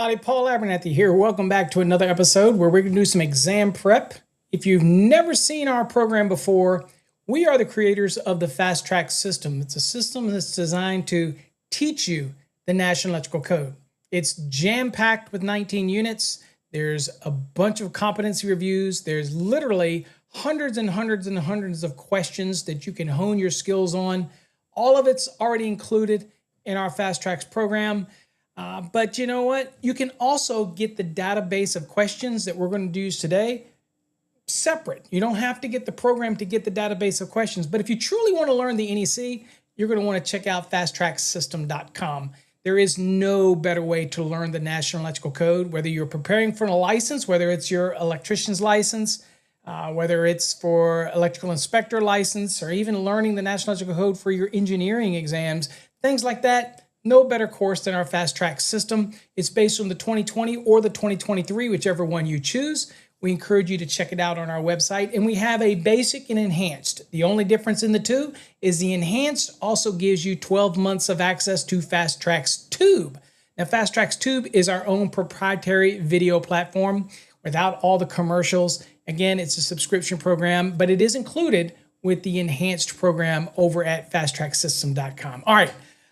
everybody, Paul Abernathy here. Welcome back to another episode where we're going to do some exam prep. If you've never seen our program before, we are the creators of the Fast Track system. It's a system that's designed to teach you the National Electrical Code. It's jam-packed with 19 units. There's a bunch of competency reviews. There's literally hundreds and hundreds and hundreds of questions that you can hone your skills on. All of it's already included in our Fast Tracks program. But you know what? You can also get the database of questions that we're going to use today separate. You don't have to get the program to get the database of questions. But if you truly want to learn the NEC, you're going to want to check out fasttracksystem.com. There is no better way to learn the National Electrical Code, whether you're preparing for a license, whether it's your electrician's license, whether it's for electrical inspector license, or even learning the National Electrical Code for your engineering exams, things like that. No better course than our Fast Track system. It's based on the 2020 or the 2023, whichever one you choose. We encourage you to check it out on our website. And we have a basic and enhanced. The only difference in the two is the enhanced also gives you 12 months of access to Fast Track's Tube. Now, Fast Track's Tube is our own proprietary video platform without all the commercials. Again, it's a subscription program, but it is included with the enhanced program over at fasttracksystem.com. All right.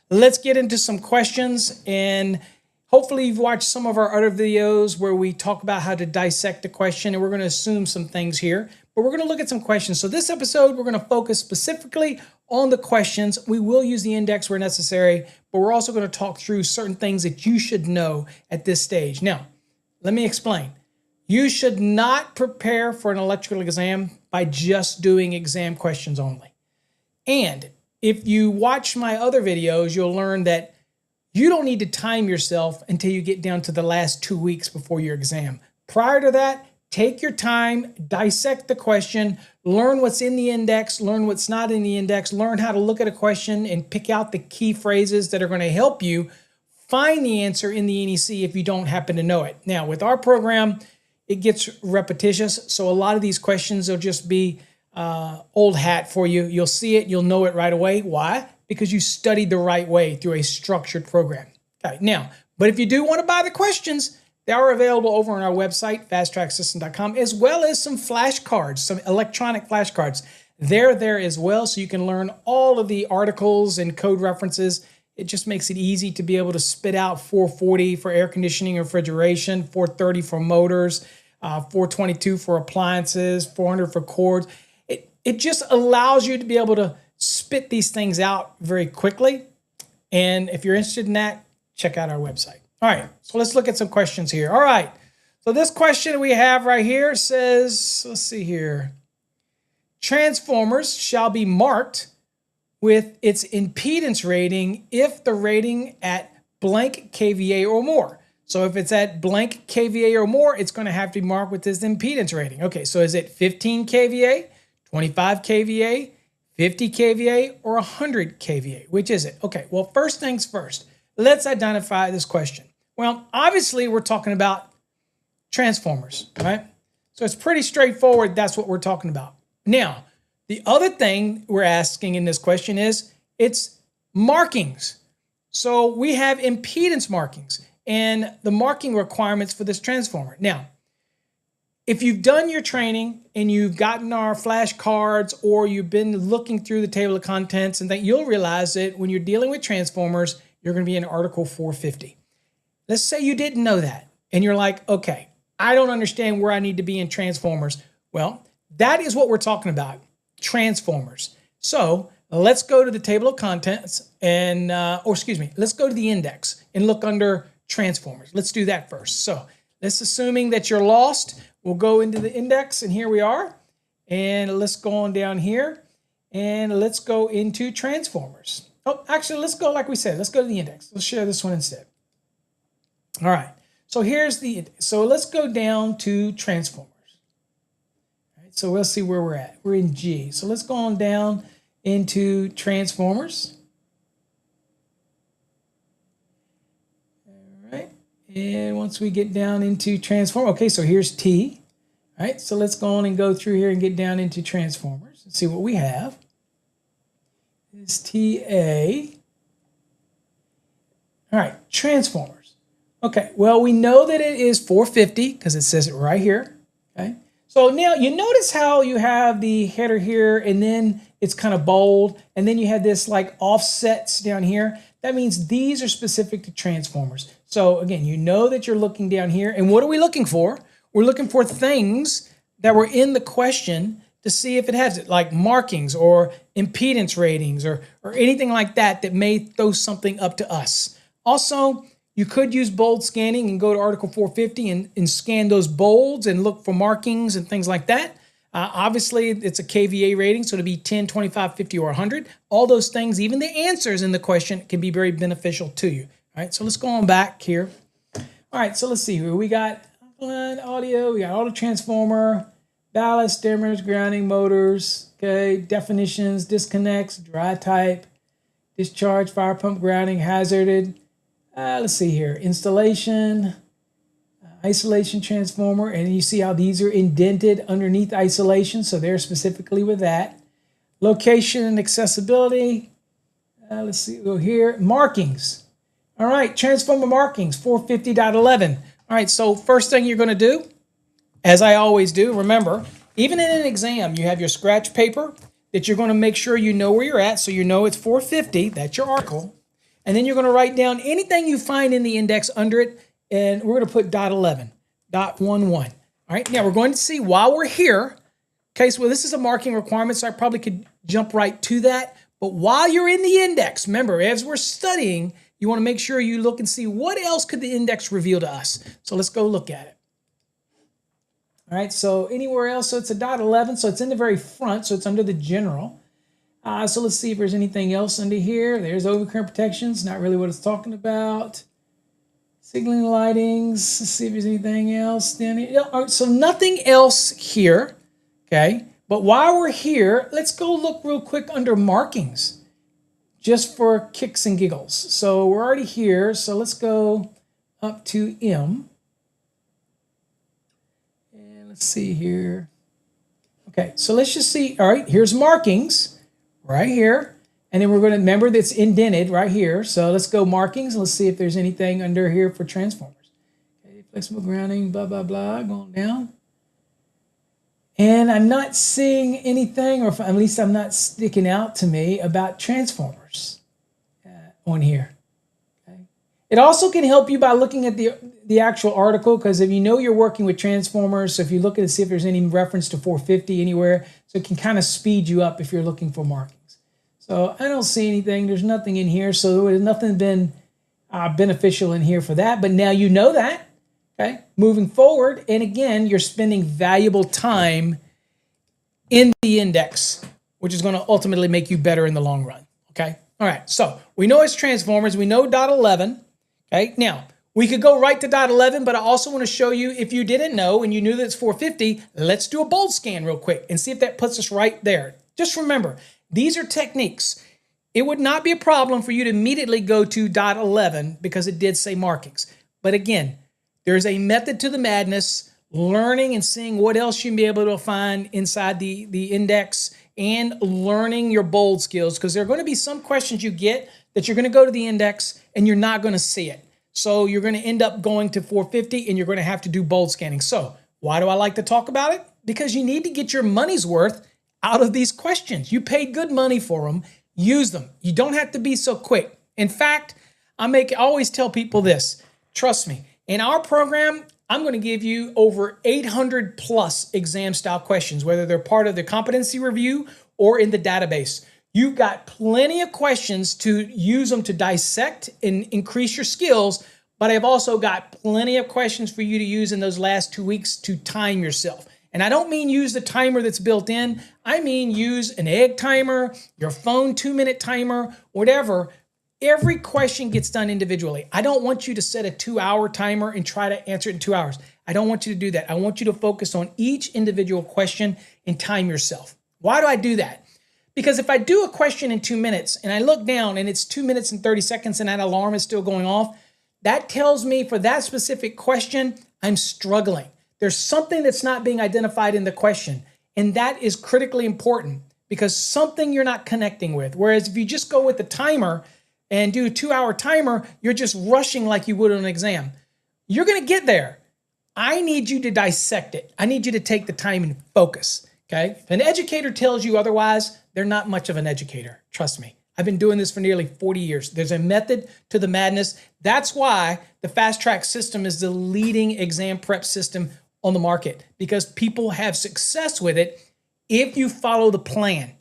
Let's get into some questions, and hopefully you've watched some of our other videos where we talk about how to dissect a question, and we're going to assume some things here, but we're going to look at some questions. So this episode, we're going to focus specifically on the questions. We will use the index where necessary, but we're also going to talk through certain things that you should know at this stage. Now, let me explain. You should not prepare for an electrical exam by just doing exam questions only. And if you watch my other videos, you'll learn that you don't need to time yourself until you get down to the last 2 weeks before your exam. Prior to that, take your time, dissect the question, learn what's in the index, learn what's not in the index, learn how to look at a question and pick out the key phrases that are going to help you find the answer in the NEC if you don't happen to know it. Now, with our program, it gets repetitious, so a lot of these questions will just be old hat for you. You'll see it, you'll know it right away. Why? Because you studied the right way through a structured program. Okay, now, but if you do want to buy the questions, they are available over on our website, fasttracksystem.com, as well as some flashcards, some electronic flashcards. They're there as well, so you can learn all of the articles and code references. It just makes it easy to be able to spit out 440 for air conditioning and refrigeration, 430 for motors, 422 for appliances, 400 for cords. It just allows you to be able to spit these things out very quickly. And if you're interested in that, check out our website. All right, so let's look at some questions here. All right, so this question we have right here says, let's see here. Transformers shall be marked with its impedance rating if the rating at blank kVA or more. So if it's at blank kVA or more, it's going to have to be marked with this impedance rating. Okay, so is it 15 kVA? 25 kVA, 50 kVA, or 100 kVA? Which is it? Okay, well, first things first, let's identify this question. Well, obviously, we're talking about transformers, right? So it's pretty straightforward. That's what we're talking about. Now, the other thing we're asking in this question is it's markings. So we have impedance markings and the marking requirements for this transformer. Now, if you've done your training and you've gotten our flashcards or you've been looking through the table of contents and that you'll realize that when you're dealing with transformers, you're going to be in Article 450. Let's say you didn't know that and you're like, okay, I don't understand where I need to be in transformers. Well, that is what we're talking about, transformers. So let's go to the table of contents and, let's go to the index and look under transformers. Let's do that first. So let's assuming that you're lost. We'll go into the index, and here we are. And let's go on down here, and let's go into transformers. Oh, actually, let's go like we said. Let's go to the index. Let's share this one instead. All right. So here's the. So let's go down to transformers. All right, so we'll see where we're at. We're in G. So let's go on down into transformers. And once we get down into transform, okay, so here's T. All right, so let's go on and go through here and get down into transformers and see what we have. It's TA. All right, transformers. Okay, well, we know that it is 450 because it says it right here. Okay, so now you notice how you have the header here and then it's kind of bold, and then you have this like offsets down here. That means these are specific to transformers. So again, you know that you're looking down here, and what are we looking for? We're looking for things that were in the question to see if it has it, like markings or impedance ratings or anything like that that may throw something up to us. Also, you could use bold scanning and go to Article 450 and scan those bolds and look for markings and things like that. Obviously, it's a KVA rating, so it'll be 10, 25, 50, or 100. All those things, even the answers in the question, can be very beneficial to you. All right, so let's go on back here. All right, so let's see here. We got audio, we got auto transformer, ballast, dimmers, grounding, motors, okay, definitions, disconnects, dry type, discharge, fire pump, grounding, hazarded. Let's see here, installation, isolation transformer, and you see how these are indented underneath isolation, so they're specifically with that. Location and accessibility. Let's see, go here, markings. All right, transformer markings, 450.11. All right, so first thing you're going to do, as I always do, remember, even in an exam, you have your scratch paper that you're going to make sure you know where you're at, so you know it's 450, that's your article. And then you're going to write down anything you find in the index under it, and we're going to put .11, .11. All right, now we're going to see while we're here, okay, so this is a marking requirement, so I probably could jump right to that. But while you're in the index, remember, as we're studying, you want to make sure you look and see what else could the index reveal to us. So let's go look at it. All right, so anywhere else, so it's a .11, so it's in the very front, so it's under the general. So let's see if there's anything else under here. There's overcurrent protections, not really what it's talking about. Signaling lightings, let's see if there's anything else down here. All right, so nothing else here, okay? But while we're here, let's go look real quick under markings, just for kicks and giggles. So we're already here, so let's go up to M. And let's see here. Okay, so let's just see, all right, here's markings right here. And then we're going to remember that's indented right here. So let's go markings. Let's see if there's anything under here for transformers. Okay, flexible grounding, blah, blah, blah, going down. And I'm not seeing anything, or at least I'm not sticking out to me about transformers on here. Okay. It also can help you by looking at the actual article, because if you know you're working with transformers, so if you look at it, see if there's any reference to 450 anywhere, so it can kind of speed you up if you're looking for markings. So I don't see anything. There's nothing in here, so there's nothing been beneficial in here for that. But now you know that. Okay, moving forward, and again, you're spending valuable time in the index, which is going to ultimately make you better in the long run. Okay, all right. So we know it's transformers. We know .11. Okay, now we could go right to .11, but I also want to show you, if you didn't know and you knew that it's 450, let's do a bold scan real quick and see if that puts us right there. Just remember, these are techniques. It would not be a problem for you to immediately go to .11 because it did say markings. But again, there's a method to the madness, learning and seeing what else you can be able to find inside the index, and learning your bold skills, because there are going to be some questions you get that you're going to go to the index and you're not going to see it. So you're going to end up going to 450 and you're going to have to do bold scanning. So why do I like to talk about it? Because you need to get your money's worth out of these questions. You paid good money for them. Use them. You don't have to be so quick. In fact, I always tell people this. Trust me. In our program, I'm going to give you over 800 plus exam style questions, whether they're part of the competency review or in the database. You've got plenty of questions to use them to dissect and increase your skills, but I've also got plenty of questions for you to use in those last 2 weeks to time yourself. And I don't mean use the timer that's built in. I mean use an egg timer, your phone 2-minute timer, whatever. Every question gets done individually. I don't want you to set a 2-hour timer and try to answer it in 2 hours. I don't want you to do that. I want you to focus on each individual question and time yourself. Why do I do that? Because if I do a question in 2 minutes and I look down and it's 2 minutes and 30 seconds and that alarm is still going off, that tells me for that specific question, I'm struggling. There's something that's not being identified in the question. And that is critically important because something you're not connecting with. Whereas if you just go with the timer and do a 2-hour timer, you're just rushing like you would on an exam. You're going to get there. I need you to dissect it. I need you to take the time and focus, okay? If an educator tells you otherwise, they're not much of an educator. Trust me. I've been doing this for nearly 40 years. There's a method to the madness. That's why the fast track system is the leading exam prep system on the market, because people have success with it if you follow the plan.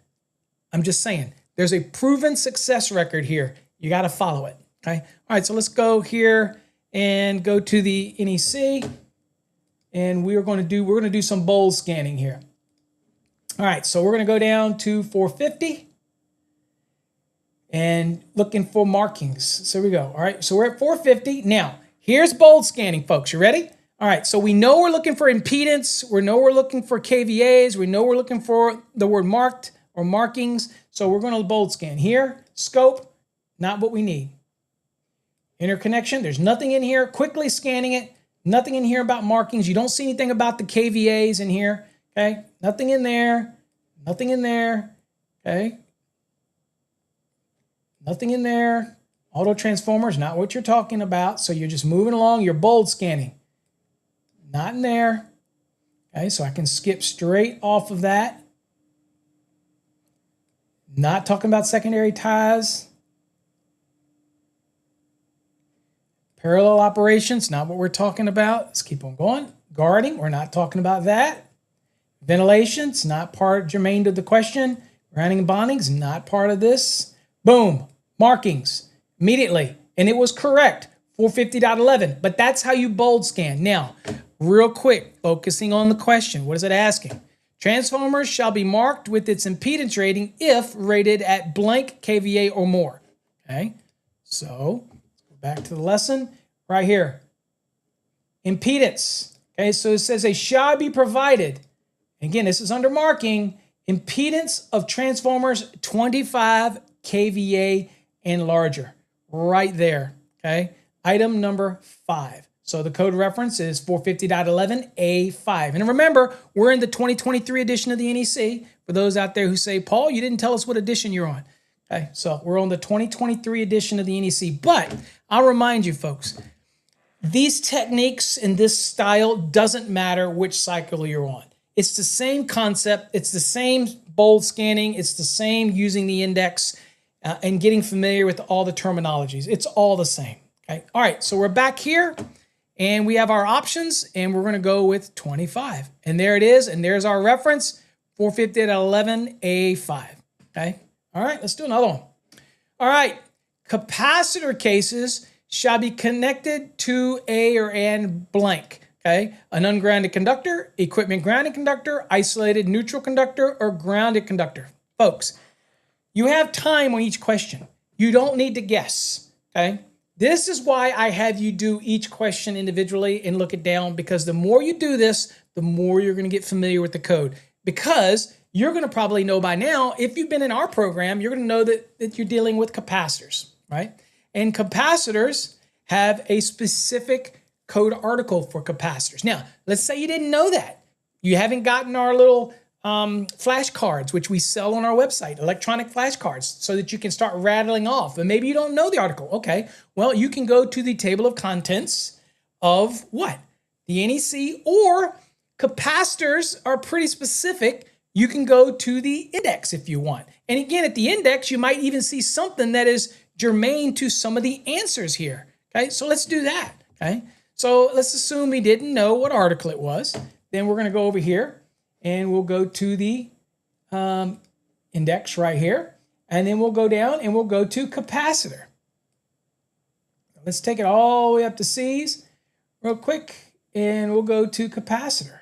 I'm just saying, there's a proven success record here. You got to follow it, okay? All right, so let's go here and go to the NEC, and we're going to do some bold scanning here. All right, so we're going to go down to 450 and looking for markings. So here we go. All right, so we're at 450. Now, here's bold scanning, folks. You ready? All right, so we know we're looking for impedance. We know we're looking for KVAs. We know we're looking for the word marked or markings. So we're going to bold scan here. Scope, not what we need. Interconnection, there's nothing in here. Quickly scanning it. Nothing in here about markings. You don't see anything about the KVAs in here. Okay, nothing in there. Nothing in there. Okay. Nothing in there. Auto transformers, not what you're talking about. So you're just moving along. You're bold scanning. Not in there. Okay, so I can skip straight off of that. Not talking about secondary ties. Parallel operations, not what we're talking about. Let's keep on going. Guarding, we're not talking about that. Ventilation, it's not part germane to the question. Grounding and bonding is not part of this. Boom. Markings immediately. And it was correct. 450.11. But that's how you bold scan. Now, real quick, focusing on the question. What is it asking? Transformers shall be marked with its impedance rating if rated at blank kVA or more. Okay. So, let's go back to the lesson right here. Impedance. Okay. So it says they shall be provided. Again, this is under marking. Impedance of transformers 25 kVA and larger. Right there. Okay. Item number 5. So the code reference is 450.11A5. And remember, we're in the 2023 edition of the NEC. For those out there who say, Paul, you didn't tell us what edition you're on. Okay, so we're on the 2023 edition of the NEC. But I'll remind you, folks, these techniques in this style doesn't matter which cycle you're on. It's the same concept. It's the same bold scanning. It's the same using the index and getting familiar with all the terminologies. It's all the same. Okay. All right, so we're back here. And we have our options, and we're going to go with 25. And there it is, and there's our reference, 450.11A5. Okay? All right, let's do another one. All right, capacitor cases shall be connected to a or an blank. Okay? An ungrounded conductor, equipment grounded conductor, isolated neutral conductor, or grounded conductor. Folks, you have time on each question. You don't need to guess. Okay? This is why I have you do each question individually and look it down, because the more you do this, the more you're going to get familiar with the code. Because you're going to probably know by now, if you've been in our program, you're going to know that you're dealing with capacitors, right? And capacitors have a specific code article for capacitors. Now, let's say you didn't know that. You haven't gotten our little flashcards, which we sell on our website, electronic flashcards, so that you can start rattling off. And maybe you don't know the article. Okay, well, you can go to the table of contents of what? The NEC, or capacitors are pretty specific. You can go to the index if you want. And again, at the index, you might even see something that is germane to some of the answers here. Okay, so let's do that. Okay, so let's assume we didn't know what article it was. Then we're going to go over here. And we'll go to the index right here. And then we'll go down and we'll go to capacitor. Let's take it all the way up to C's real quick. And we'll go to capacitor.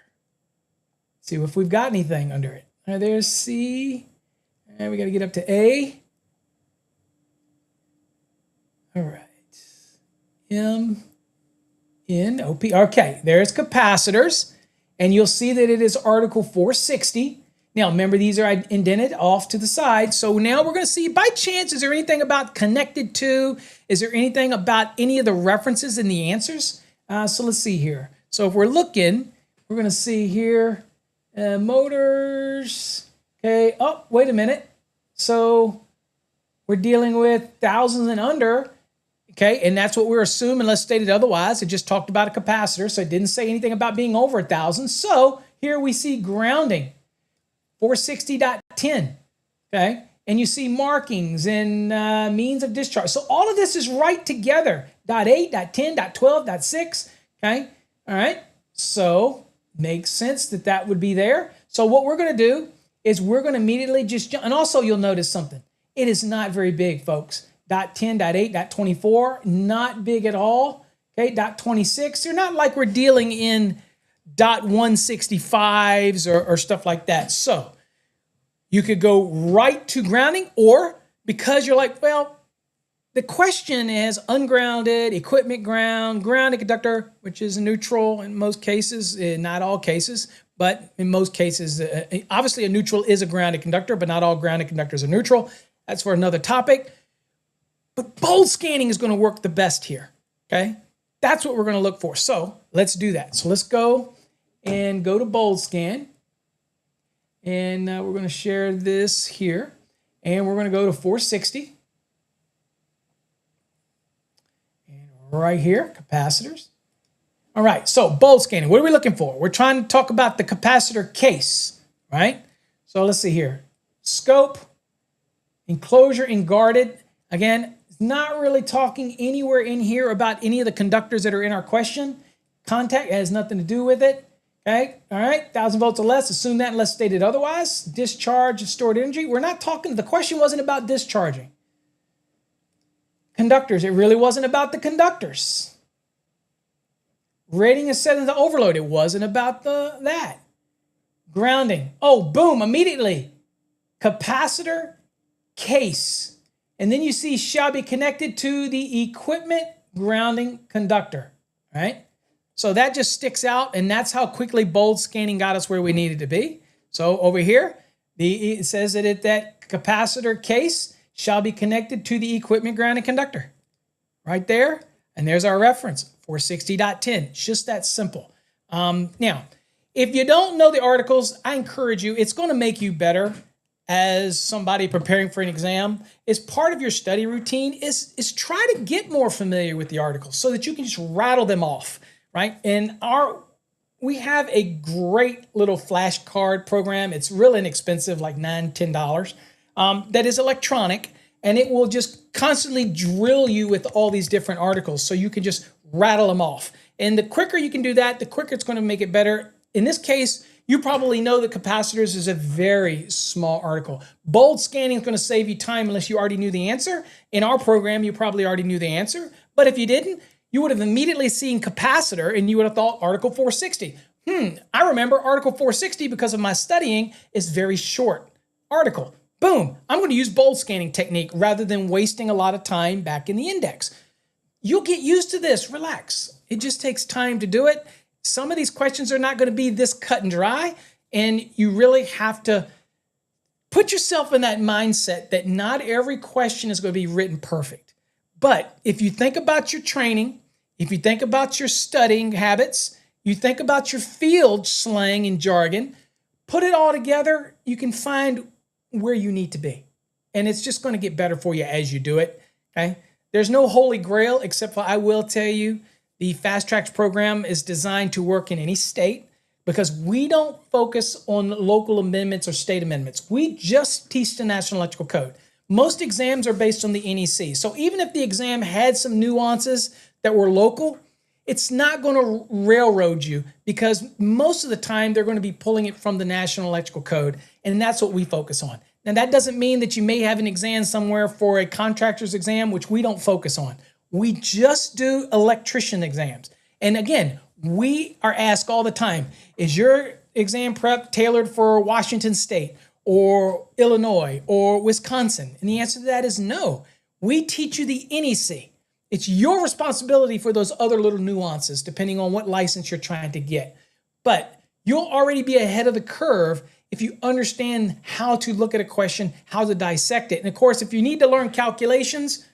See if we've got anything under it. All right, there's C. And we got to get up to A. All right. M, N, O, P. Okay, there's capacitors. And you'll see that it is Article 460. Now, remember, these are indented off to the side. So now we're going to see, by chance, is there anything about connected to? Is there anything about any of the references in the answers? So let's see here. So if we're looking, we're going to see here, motors. Okay, oh, wait a minute. So we're dealing with thousands and under. Okay, and that's what we're assuming unless stated otherwise. It just talked about a capacitor, so it didn't say anything about being over 1,000. So here we see grounding, 460.10, okay? And you see markings and means of discharge. So all of this is right together, .8, .10, .12, .6, okay? All right, so makes sense that that would be there. So what we're going to do is we're going to immediately just jump. And also you'll notice something. It is not very big, folks. .10, .8, .24, not big at all. Okay, .26, they're not like we're dealing in .165s or stuff like that. So you could go right to grounding, or because you're like, well, the question is ungrounded, equipment ground, grounded conductor, which is neutral in most cases, not all cases, but in most cases, obviously a neutral is a grounded conductor, but not all grounded conductors are neutral. That's for another topic. But bold scanning is going to work the best here, okay? That's what we're going to look for. So let's do that. So let's go to bold scan. And we're going to share this here. And we're going to go to 460. And right here, capacitors. All right, so bold scanning. What are we looking for? We're trying to talk about the capacitor case, right? So let's see here. Scope, enclosure, and guarded. Again, not really talking anywhere in here about any of the conductors that are in our question. Contact has nothing to do with it. Okay, all right, 1,000 volts or less, assume that unless stated otherwise. Discharge, stored energy. We're not talking, the question wasn't about discharging. Conductors, it really wasn't about the conductors. Rating is set into overload, it wasn't about that. Grounding, oh, boom, immediately. Capacitor case. And then you see shall be connected to the equipment grounding conductor, right? So that just sticks out, and that's how quickly bold scanning got us where we needed to be. So over here, it says that capacitor case shall be connected to the equipment grounding conductor. Right there, and there's our reference, 460.10. It's just that simple. Now, if you don't know the articles, I encourage you, it's going to make you better as somebody preparing for an exam. Is part of your study routine is try to get more familiar with the articles so that you can just rattle them off, right? And we have a great little flashcard program. It's really inexpensive, like $9, $10, that is electronic, and it will just constantly drill you with all these different articles so you can just rattle them off. And the quicker you can do that, the quicker it's going to make it better. In this case, you probably know that capacitors is a very small article. Bold scanning is going to save you time unless you already knew the answer. In our program, you probably already knew the answer. But if you didn't, you would have immediately seen capacitor and you would have thought article 460. I remember article 460 because of my studying is very short article. Boom, I'm going to use bold scanning technique rather than wasting a lot of time back in the index. You'll get used to this, relax. It just takes time to do it. Some of these questions are not going to be this cut and dry, and you really have to put yourself in that mindset that not every question is going to be written perfect. But if you think about your training, if you think about your studying habits, you think about your field slang and jargon, put it all together, you can find where you need to be. And it's just going to get better for you as you do it, okay? There's no holy grail, except for I will tell you, the Fast Tracks program is designed to work in any state because we don't focus on local amendments or state amendments. We just teach the National Electrical Code. Most exams are based on the NEC. So even if the exam had some nuances that were local, it's not going to railroad you because most of the time they're going to be pulling it from the National Electrical Code, and that's what we focus on. Now, that doesn't mean that you may have an exam somewhere for a contractor's exam, which we don't focus on. We just do electrician exams. And again, we are asked all the time, is your exam prep tailored for Washington State or Illinois or Wisconsin? And the answer to that is no. We teach you the NEC. It's your responsibility for those other little nuances, depending on what license you're trying to get. But you'll already be ahead of the curve if you understand how to look at a question, how to dissect it. And of course, if you need to learn calculations,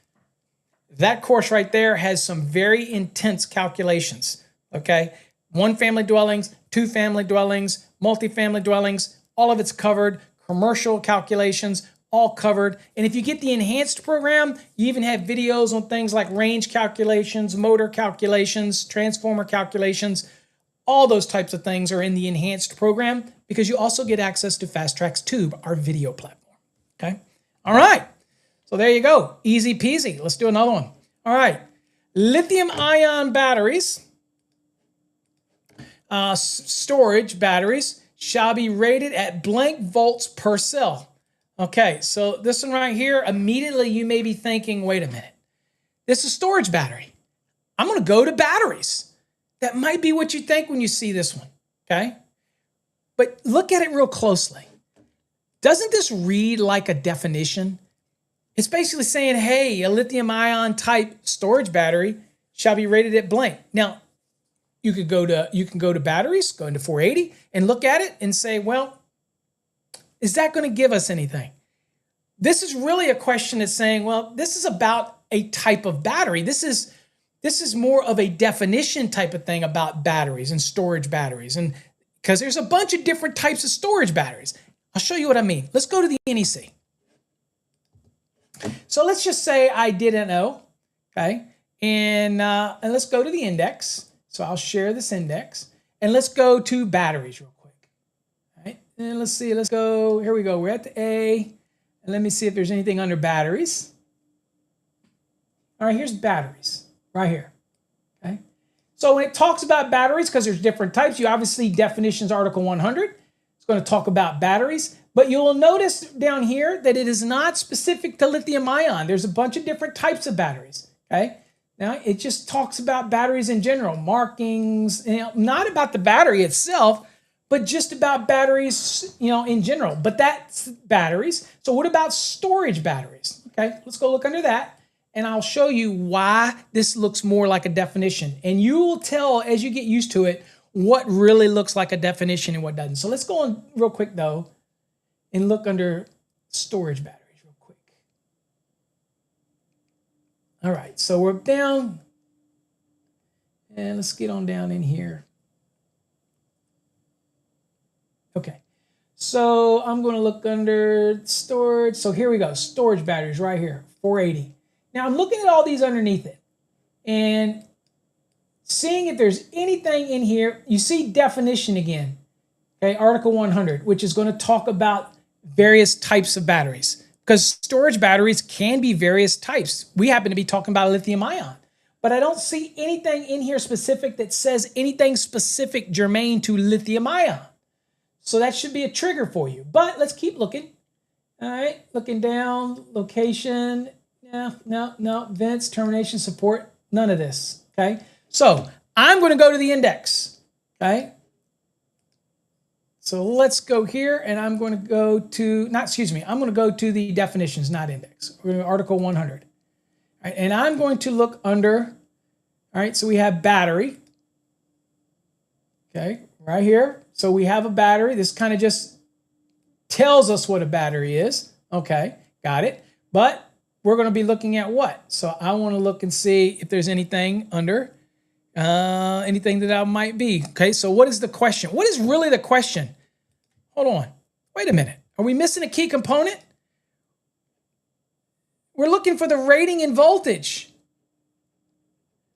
that course right there has some very intense calculations, okay? 1 family dwellings, 2 family dwellings, multifamily dwellings, all of it's covered. Commercial calculations, all covered. And if you get the enhanced program, you even have videos on things like range calculations, motor calculations, transformer calculations. All those types of things are in the enhanced program because you also get access to Fast Track's Tube, our video platform. Okay. All right. So there you go. Easy peasy. Let's do another one. All right. Lithium-ion batteries, storage batteries, shall be rated at blank volts per cell. Okay, so this one right here, immediately you may be thinking, wait a minute, this is storage battery. I'm going to go to batteries. That might be what you think when you see this one, okay? But look at it real closely. Doesn't this read like a definition? It's basically saying, hey, a lithium-ion type storage battery shall be rated at blank. Now, you can go to batteries, go into 480, and look at it and say, well, is that going to give us anything? This is really a question that's saying, well, this is about a type of battery. This is more of a definition type of thing about batteries and storage batteries, and because there's a bunch of different types of storage batteries. I'll show you what I mean. Let's go to the NEC. So let's just say I didn't know, okay? And let's go to the index. So I'll share this index, and let's go to batteries real quick. All right, and let's see. Let's go. Here we go. We're at the A, and let me see if there's anything under batteries. All right, here's batteries right here. Okay. So when it talks about batteries, because there's different types, you obviously definitions Article 100. It's going to talk about batteries. But you'll notice down here that it is not specific to lithium ion. There's a bunch of different types of batteries, okay? Now, it just talks about batteries in general, markings, not about the battery itself, but just about batteries, in general. But that's batteries. So what about storage batteries? Okay, let's go look under that, and I'll show you why this looks more like a definition. And you will tell as you get used to it what really looks like a definition and what doesn't. So let's go on real quick, though, and look under storage batteries real quick. All right, so we're down, and let's get on down in here. Okay, so I'm going to look under storage. So here we go, storage batteries right here, 480. Now I'm looking at all these underneath it and seeing if there's anything in here. You see definition again, okay, Article 100, which is going to talk about various types of batteries, because storage batteries can be various types. We happen to be talking about lithium ion, but I don't see anything in here specific that says anything specific germane to lithium ion. So that should be a trigger for you, but let's keep looking. All right, looking down, location, no, vents, termination, support, none of this, okay? So I'm going to go to the index, okay? So let's go here, and I'm going to go to, I'm going to go to the definitions, not index. We're going to Article 100. All right, and I'm going to look under, all right, so we have battery, okay, right here. So we have a battery. This kind of just tells us what a battery is. Okay, got it. But we're going to be looking at what? So I want to look and see if there's anything under, anything that I might be. Okay, so what is the question? What is really the question? Hold on. Wait a minute. Are we missing a key component? We're looking for the rating in voltage.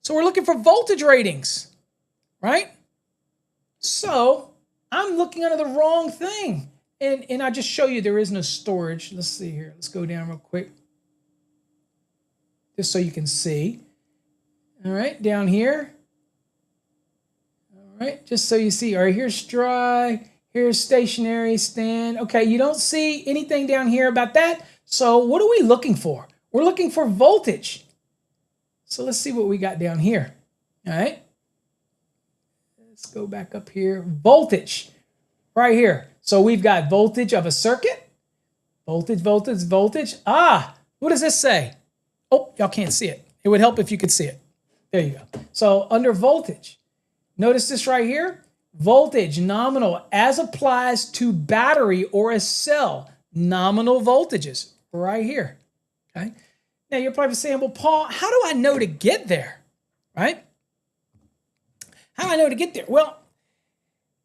So we're looking for voltage ratings, right? So I'm looking under the wrong thing. And I just show you there is no storage. Let's see here. Let's go down real quick, just so you can see. All right, down here. All right, just so you see. All right, here's dry. Here's stationary, stand. Okay, you don't see anything down here about that. So what are we looking for? We're looking for voltage. So let's see what we got down here. All right. Let's go back up here. Voltage, right here. So we've got voltage of a circuit. Voltage, voltage, voltage. Ah, what does this say? Oh, y'all can't see it. It would help if you could see it. There you go. So under voltage, notice this right here. Voltage, nominal, as applies to battery or a cell. Nominal voltages, right here. Okay. Now you're probably saying, well, Paul, how do I know to get there? Right? How do I know to get there? Well,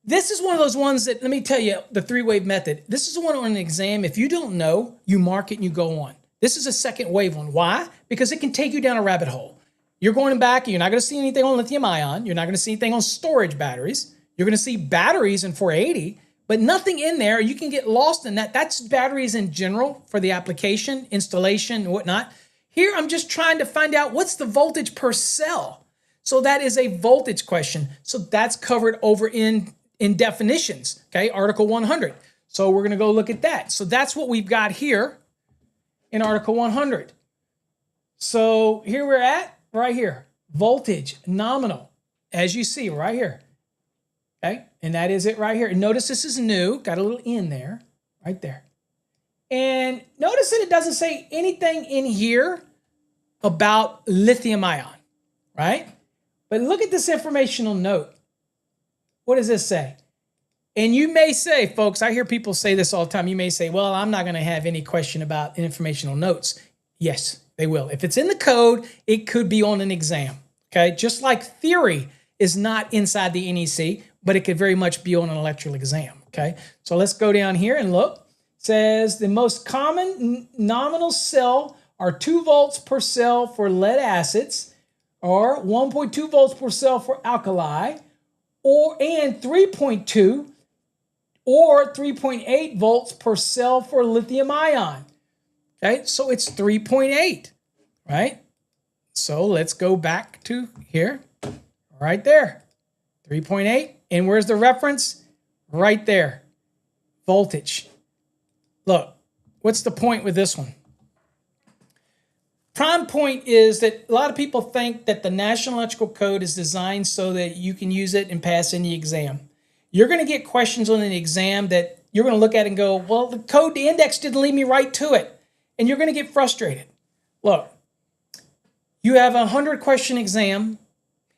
This is one of those ones that, let me tell you, the three-wave method. This is the one on an exam. If you don't know, you mark it and you go on. This is a second wave one. Why? Because it can take you down a rabbit hole. You're going back, you're not going to see anything on lithium ion. You're not going to see anything on storage batteries. You're going to see batteries in 480, but nothing in there. You can get lost in that. That's batteries in general for the application, installation, and whatnot. Here, I'm just trying to find out what's the voltage per cell. So that is a voltage question. So that's covered over in definitions, okay? Article 100. So we're going to go look at that. So that's what we've got here in Article 100. So here we're at, right here, voltage, nominal, as you see right here, okay? And that is it right here. And notice this is new, got a little in there, right there. And notice that it doesn't say anything in here about lithium ion, right? But look at this informational note. What does this say? And you may say, folks, I hear people say this all the time. You may say, well, I'm not going to have any question about informational notes. Yes, they will. If it's in the code, it could be on an exam, okay? Just like theory is not inside the NEC, but it could very much be on an electrical exam, okay? So let's go down here and look. It says the most common nominal cell are 2 volts per cell for lead acids, or 1.2 volts per cell for alkali, and 3.2 or 3.8 volts per cell for lithium ion. Okay, so it's 3.8, right? So let's go back to here, right there, 3.8. And where's the reference? Right there, voltage. Look, what's the point with this one? Prime point is that a lot of people think that the National Electrical Code is designed so that you can use it and pass any exam. You're going to get questions on an exam that you're going to look at and go, well, the code, the index didn't lead me right to it. And you're going to get frustrated. Look, you have a 100-question exam.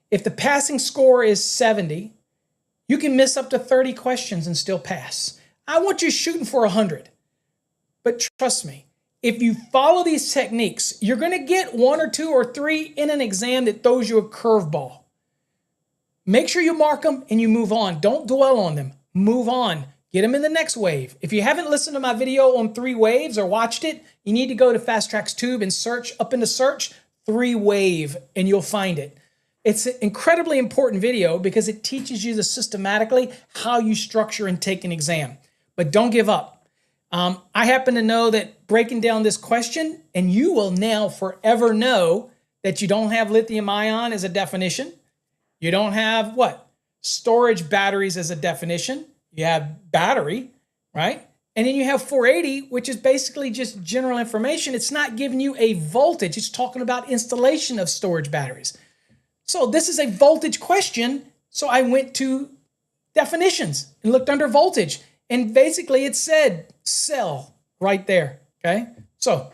If the passing score is 70, you can miss up to 30 questions and still pass. I want you shooting for 100. But trust me, if you follow these techniques, you're going to get 1 or 2 or 3 in an exam that throws you a curveball. Make sure you mark them and you move on. Don't dwell on them. Move on. Get them in the next wave. If you haven't listened to my video on 3 waves or watched it, you need to go to Fast Track's Tube and search up into search 3 wave and you'll find it. It's an incredibly important video because it teaches you systematically how you structure and take an exam. But don't give up. I happen to know that breaking down this question, and you will now forever know that you don't have lithium ion as a definition. You don't have what? Storage batteries as a definition. You have battery, right? And then you have 480, which is basically just general information. It's not giving you a voltage. It's talking about installation of storage batteries. So this is a voltage question. So I went to definitions and looked under voltage. And basically it said cell right there, okay? So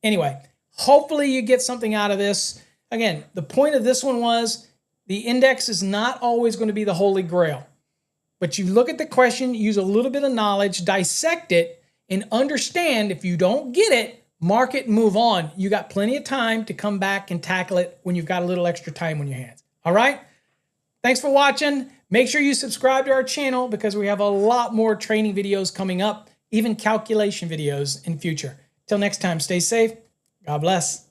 anyway, hopefully you get something out of this. Again, the point of this one was the index is not always going to be the holy grail. But you look at the question, use a little bit of knowledge, dissect it, and understand if you don't get it, mark it and move on. You got plenty of time to come back and tackle it when you've got a little extra time on your hands. All right? Thanks for watching. Make sure you subscribe to our channel because we have a lot more training videos coming up, even calculation videos in future. Till next time, stay safe. God bless.